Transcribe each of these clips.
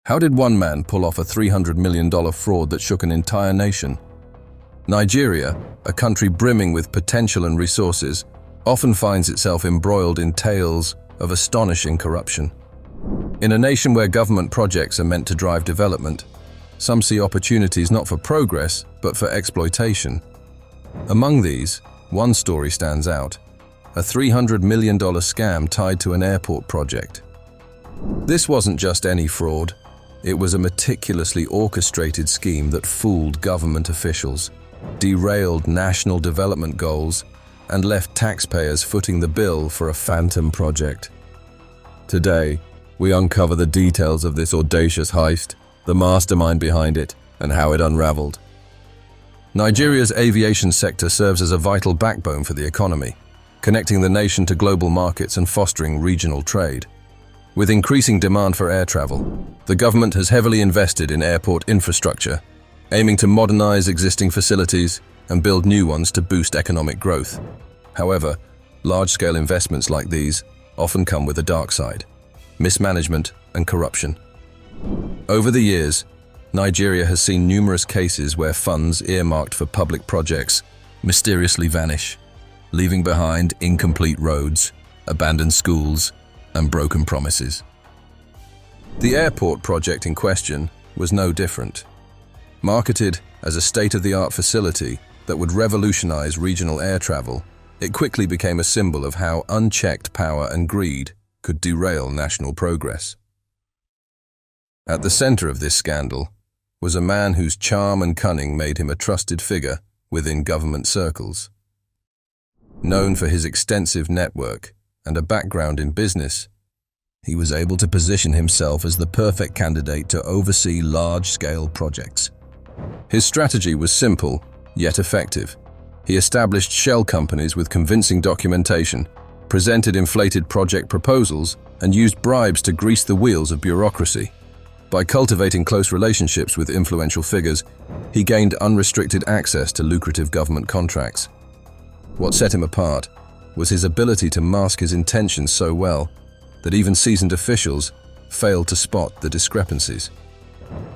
How did one man pull off a $300 million fraud that shook an entire nation? Nigeria, a country brimming with potential and resources, often finds itself embroiled in tales of astonishing corruption. In a nation where government projects are meant to drive development, some see opportunities not for progress, but for exploitation. Among these, one story stands out: a $300 million scam tied to an airport project. This wasn't just any fraud. It was a meticulously orchestrated scheme that fooled government officials, derailed national development goals, and left taxpayers footing the bill for a phantom project. Today, we uncover the details of this audacious heist, the mastermind behind it, and how it unraveled. Nigeria's aviation sector serves as a vital backbone for the economy, connecting the nation to global markets and fostering regional trade. With increasing demand for air travel, the government has heavily invested in airport infrastructure, aiming to modernize existing facilities and build new ones to boost economic growth. However, large-scale investments like these often come with a dark side: mismanagement and corruption. Over the years, Nigeria has seen numerous cases where funds earmarked for public projects mysteriously vanish, leaving behind incomplete roads, abandoned schools, and broken promises. The airport project in question was no different. Marketed as a state-of-the-art facility that would revolutionize regional air travel, it quickly became a symbol of how unchecked power and greed could derail national progress. At the center of this scandal was a man whose charm and cunning made him a trusted figure within government circles. Known for his extensive network and a background in business, he was able to position himself as the perfect candidate to oversee large-scale projects. His strategy was simple, yet effective. He established shell companies with convincing documentation, presented inflated project proposals, and used bribes to grease the wheels of bureaucracy. By cultivating close relationships with influential figures, he gained unrestricted access to lucrative government contracts. What set him apart was his ability to mask his intentions so well that even seasoned officials failed to spot the discrepancies.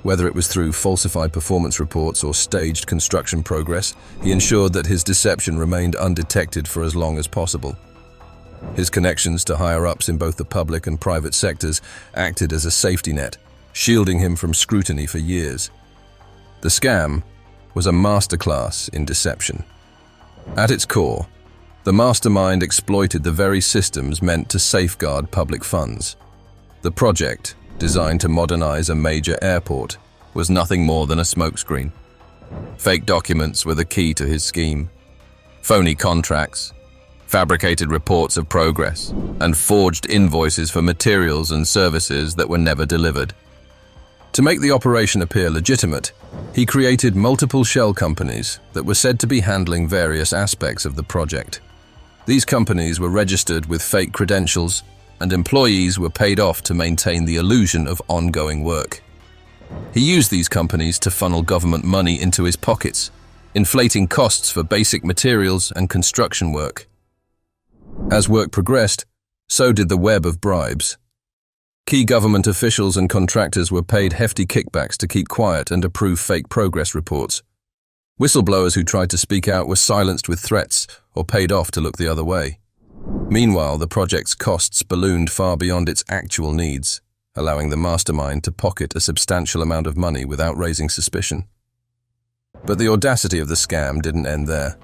Whether it was through falsified performance reports or staged construction progress, he ensured that his deception remained undetected for as long as possible. His connections to higher-ups in both the public and private sectors acted as a safety net, shielding him from scrutiny for years. The scam was a masterclass in deception. At its core, the mastermind exploited the very systems meant to safeguard public funds. The project, designed to modernize a major airport, was nothing more than a smokescreen. Fake documents were the key to his scheme. Phony contracts, fabricated reports of progress, and forged invoices for materials and services that were never delivered. To make the operation appear legitimate, he created multiple shell companies that were said to be handling various aspects of the project. These companies were registered with fake credentials, and employees were paid off to maintain the illusion of ongoing work. He used these companies to funnel government money into his pockets, inflating costs for basic materials and construction work. As work progressed, so did the web of bribes. Key government officials and contractors were paid hefty kickbacks to keep quiet and approve fake progress reports. Whistleblowers who tried to speak out were silenced with threats or paid off to look the other way. Meanwhile, the project's costs ballooned far beyond its actual needs, allowing the mastermind to pocket a substantial amount of money without raising suspicion. But the audacity of the scam didn't end there.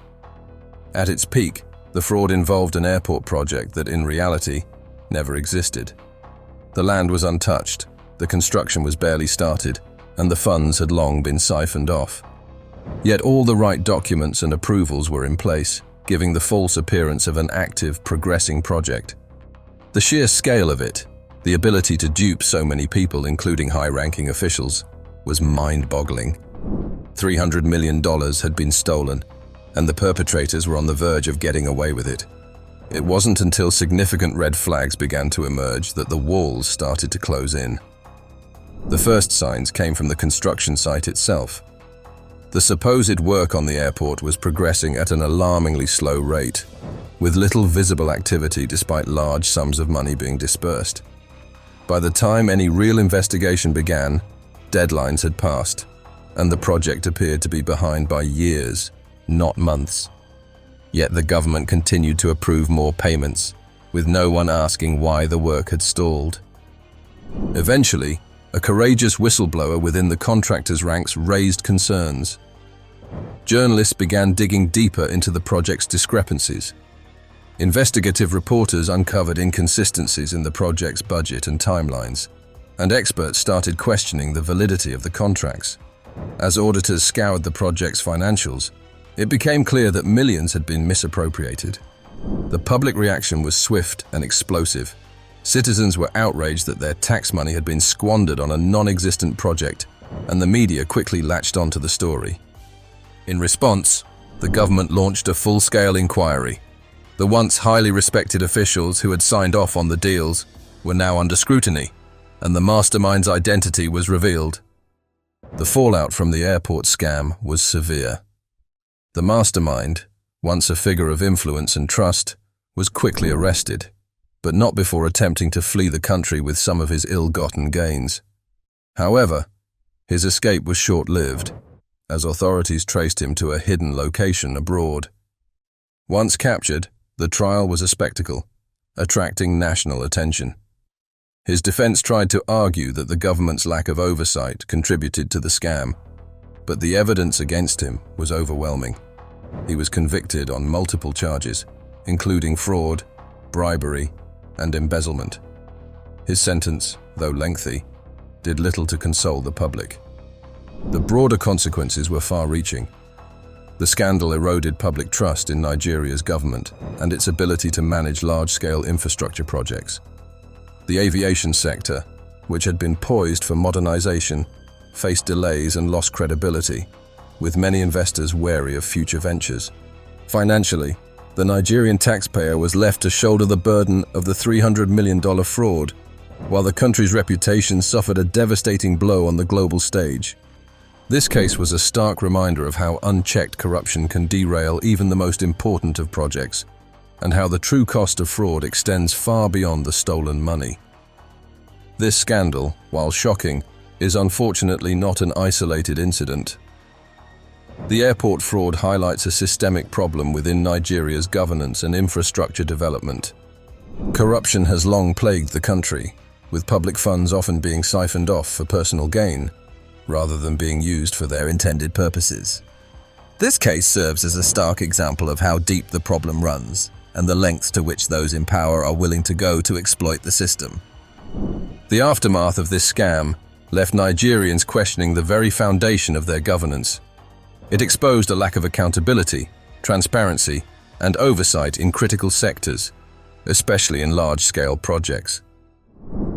At its peak, the fraud involved an airport project that, in reality, never existed. The land was untouched, the construction was barely started, and the funds had long been siphoned off. Yet all the right documents and approvals were in place, giving the false appearance of an active, progressing project. The sheer scale of it, the ability to dupe so many people, including high-ranking officials, was mind-boggling. $300 million had been stolen, and the perpetrators were on the verge of getting away with it. It wasn't until significant red flags began to emerge that the walls started to close in. The first signs came from the construction site itself. The supposed work on the airport was progressing at an alarmingly slow rate, with little visible activity despite large sums of money being dispersed. By the time any real investigation began, deadlines had passed, and the project appeared to be behind by years, not months. Yet the government continued to approve more payments, with no one asking why the work had stalled. Eventually, a courageous whistleblower within the contractors' ranks raised concerns. Journalists began digging deeper into the project's discrepancies. Investigative reporters uncovered inconsistencies in the project's budget and timelines, and experts started questioning the validity of the contracts. As auditors scoured the project's financials, it became clear that millions had been misappropriated. The public reaction was swift and explosive. Citizens were outraged that their tax money had been squandered on a non-existent project, and the media quickly latched onto the story. In response, the government launched a full-scale inquiry. The once highly respected officials who had signed off on the deals were now under scrutiny, and the mastermind's identity was revealed. The fallout from the airport scam was severe. The mastermind, once a figure of influence and trust, was quickly arrested, but not before attempting to flee the country with some of his ill-gotten gains. However, his escape was short-lived, as authorities traced him to a hidden location abroad. Once captured, the trial was a spectacle, attracting national attention. His defense tried to argue that the government's lack of oversight contributed to the scam, but the evidence against him was overwhelming. He was convicted on multiple charges, including fraud, bribery, and embezzlement. His sentence, though lengthy, did little to console the public. The broader consequences were far-reaching. The scandal eroded public trust in Nigeria's government and its ability to manage large-scale infrastructure projects. The aviation sector, which had been poised for modernization, faced delays and lost credibility, with many investors wary of future ventures. Financially, the Nigerian taxpayer was left to shoulder the burden of the $300 million fraud, while the country's reputation suffered a devastating blow on the global stage. This case was a stark reminder of how unchecked corruption can derail even the most important of projects, and how the true cost of fraud extends far beyond the stolen money. This scandal, while shocking, is unfortunately not an isolated incident. The airport fraud highlights a systemic problem within Nigeria's governance and infrastructure development. Corruption has long plagued the country, with public funds often being siphoned off for personal gain, rather than being used for their intended purposes. This case serves as a stark example of how deep the problem runs, and the lengths to which those in power are willing to go to exploit the system. The aftermath of this scam left Nigerians questioning the very foundation of their governance. It exposed a lack of accountability, transparency, and oversight in critical sectors, especially in large-scale projects.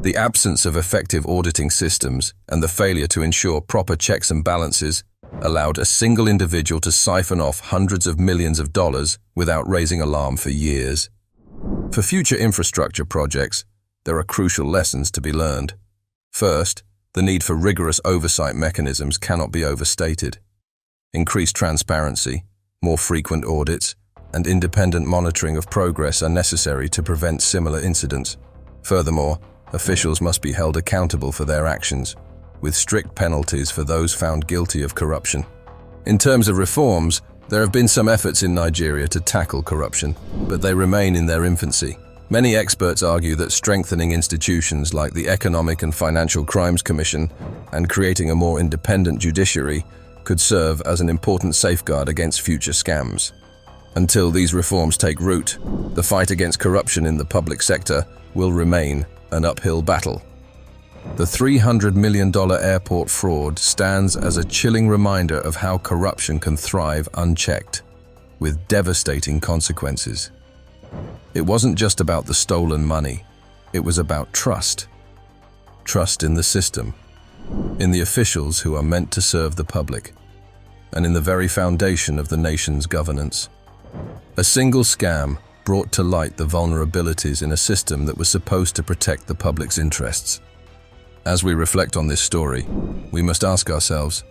The absence of effective auditing systems and the failure to ensure proper checks and balances allowed a single individual to siphon off hundreds of millions of dollars without raising alarm for years. For future infrastructure projects, there are crucial lessons to be learned. First, the need for rigorous oversight mechanisms cannot be overstated. Increased transparency, more frequent audits, and independent monitoring of progress are necessary to prevent similar incidents. Furthermore, officials must be held accountable for their actions, with strict penalties for those found guilty of corruption. In terms of reforms, there have been some efforts in Nigeria to tackle corruption, but they remain in their infancy. Many experts argue that strengthening institutions like the Economic and Financial Crimes Commission and creating a more independent judiciary could serve as an important safeguard against future scams. Until these reforms take root, the fight against corruption in the public sector will remain an uphill battle. The $300 million airport fraud stands as a chilling reminder of how corruption can thrive unchecked, with devastating consequences. It wasn't just about the stolen money, it was about trust. Trust in the system, in the officials who are meant to serve the public, and in the very foundation of the nation's governance. A single scam brought to light the vulnerabilities in a system that was supposed to protect the public's interests. As we reflect on this story, we must ask ourselves,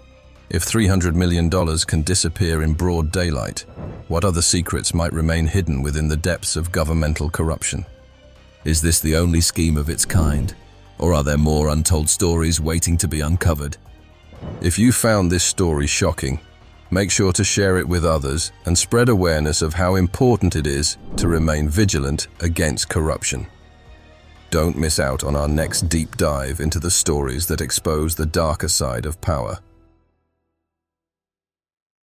if $300 million can disappear in broad daylight, what other secrets might remain hidden within the depths of governmental corruption? Is this the only scheme of its kind, Or are there more untold stories waiting to be uncovered? If you found this story shocking, make sure to share it with others and spread awareness of how important it is to remain vigilant against corruption. Don't miss out on our next deep dive into the stories that expose the darker side of power.